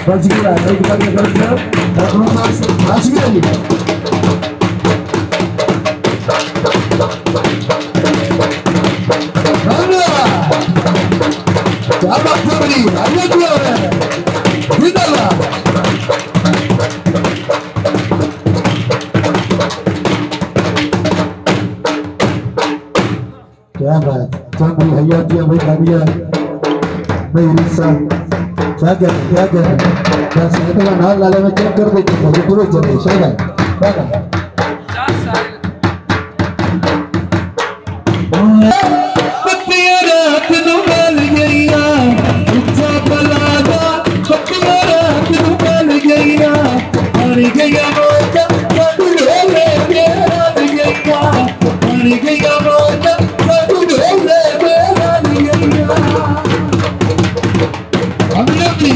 बच गया एक बार में कर दिया अपना मार्क्स बच गया जी क्या बात है बड़ी आगे क्यों हो रहा है जिंदाबाद क्या बात चल भाई भैया दिया भाई गाड़िया भाई रिक्शा क्या बस ये तो नाल लाले में चेक कर देते हैं पूरे चलते शायद पत्तियां रात नु गल गईया उच्चा पलादा पत्तियां रात नु गल गईया मर गया मौत कदूरे में रात गईया मर गया मौत कदूरे में रात गईया हम लोग की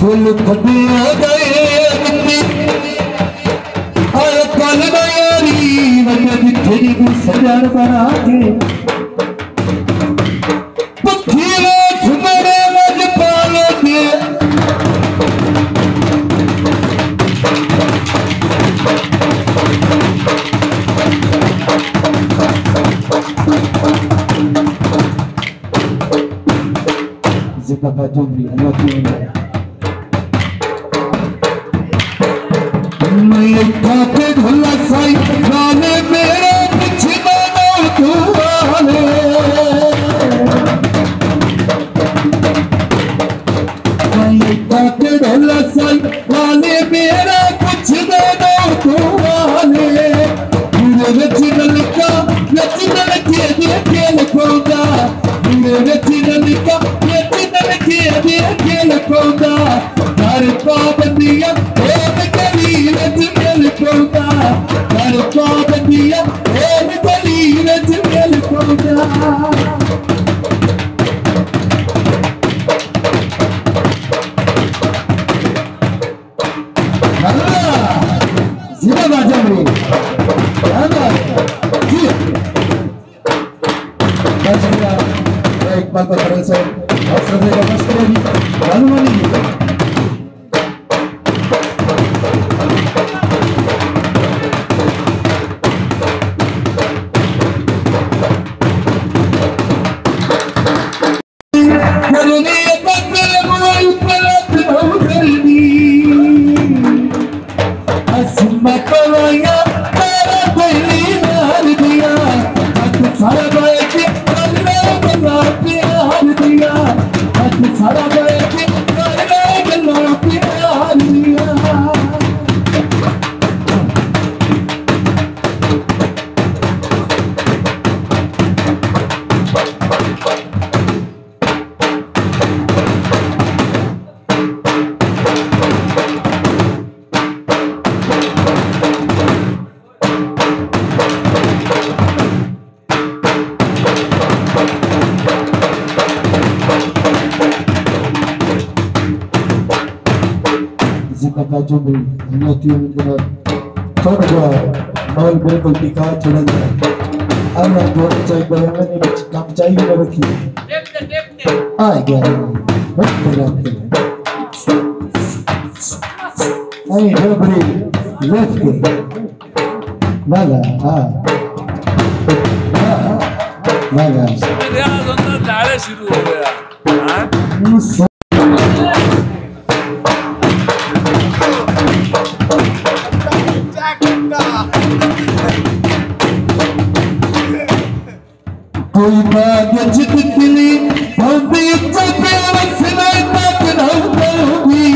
फूल फटिया गए और कल बयारी वजह तेरी भी सजान बना के पत्थीले सुमरे मज पाले के जिका जुमली अल्लाह की मैं खाते भला साई गाने मेरे पीछे मानो तू वाले मैं खाते भला साई गाने मेरे पीछे मानो तू वाले मेरे रचनल का रचनल के लखोगा मेरे रचनल का रचनल के लखोगा कर पाबंदियां मिल कोगा कर पाबंदियां मिल कोगा जिंदाबाद जमरी एक बात पर से और श्रद्धे का कष्ट करेगी अनुमानी जो भी मोतियों में जरा थोड़ा माल बिल्कुल दिखा चलन है अन्ना जोड़ चाहिए बयान नहीं बच काम चाहिए ना रखी आ गया बहुत बड़ा आई डबरी लेफ्ट के वाला हां मेरे अंदर डाले शुरू हो गया। कोई बात जितनी होती तो प्यार से नहीं तक होगी।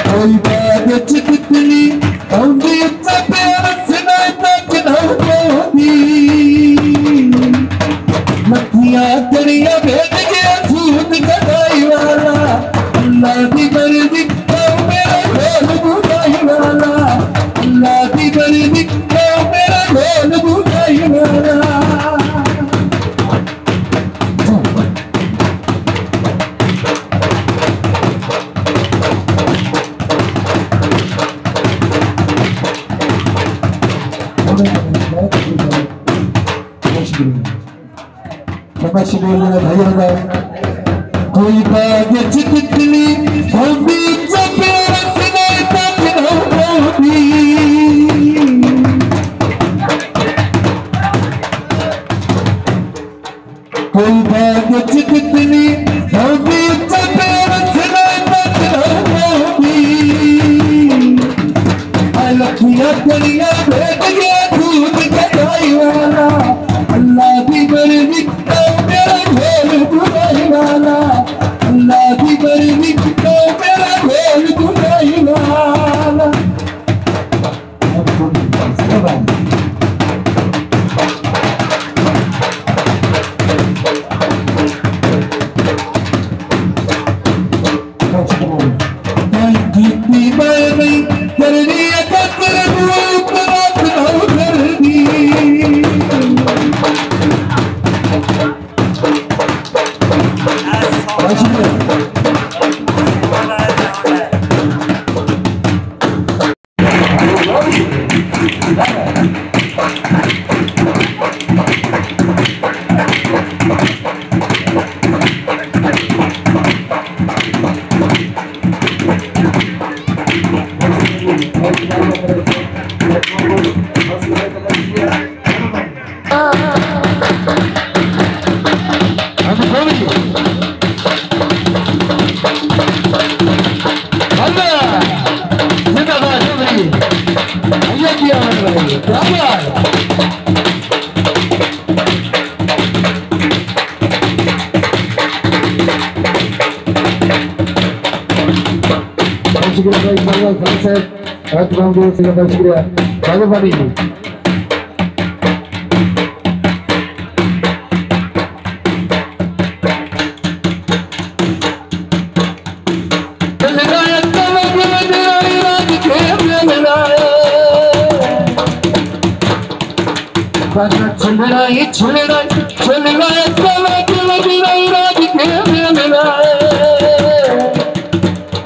कोई बात जितनी होती तो प्यार से नहीं तक होगी। मखियां दरिया भेज गया झूठ कटाई वाला अल्लाह की मर्जी तो मेरा ढोल बुझाई वाला अल्लाह की मर्जी तो मेरा ढोल बुझाई वाला। कोई बात जितनी होगी तो प्यार से नहीं तक होगी। कोई बात जितनी होगी तो प्यार से नहीं तक होगी। लखियां दरिया भेज गया दूध कटाई वाला अल्लाह की मर्जी तो मेरा ढोल बुझाई वाला अल्लाह की मर्जी तो मेरा ढोल बुझाई वाला।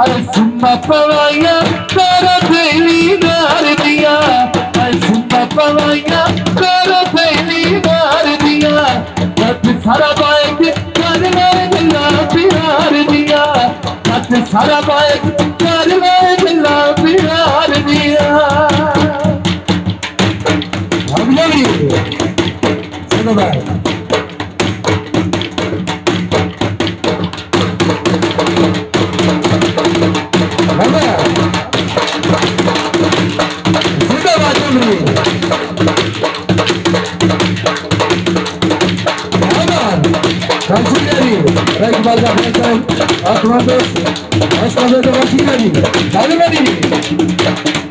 अरे सुम्मा पवाया तेरा बेली नार दिया अरे सुम्मा पवाया तेरा बेली नार दिया मत सारा बाइक कर मैं दिला प्यार दिया मत सारा बाइक कर मैं दिला प्यार दिया। अब लगी सुनो भाई Atmandos, asla da başına değil. Tanımadın.